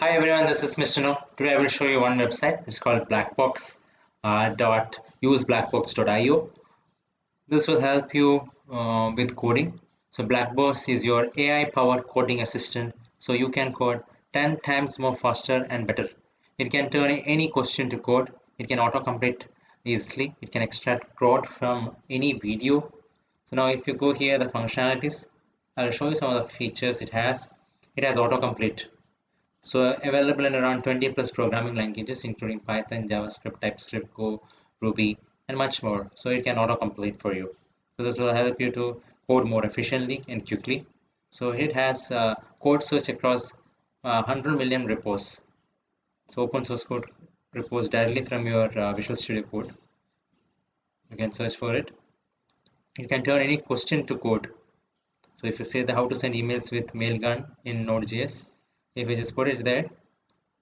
Hi everyone, this is Mr. No. Today I will show you one website. It's called blackbox.useblackbox.io. This will help you with coding. So Blackbox is your AI-powered coding assistant. So you can code 10 times more faster and better. It can turn any question to code. It can autocomplete easily. It can extract code from any video. So now if you go here, the functionalities, I'll show you some of the features it has. It has autocomplete. So available in around 20 plus programming languages, including Python, JavaScript, TypeScript, Go, Ruby, and much more. So it can auto-complete for you. So this will help you to code more efficiently and quickly. So it has code search across 100 million repos. So open source code repos directly from your Visual Studio Code. You can search for it. You can turn any question to code. So if you say how to send emails with Mailgun in Node.js, if you just put it there,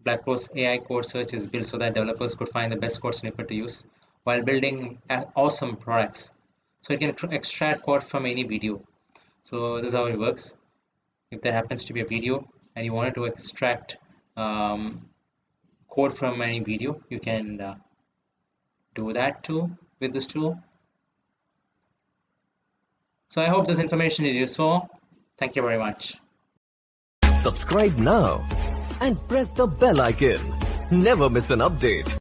Blackbox AI code search is built so that developers could find the best code snippet to use while building awesome products. So it can extract code from any video. So this is how it works. If there happens to be a video and you wanted to extract code from any video, you can do that too with this tool. So I hope this information is useful. Thank you very much. Subscribe now and press the bell icon. Never miss an update.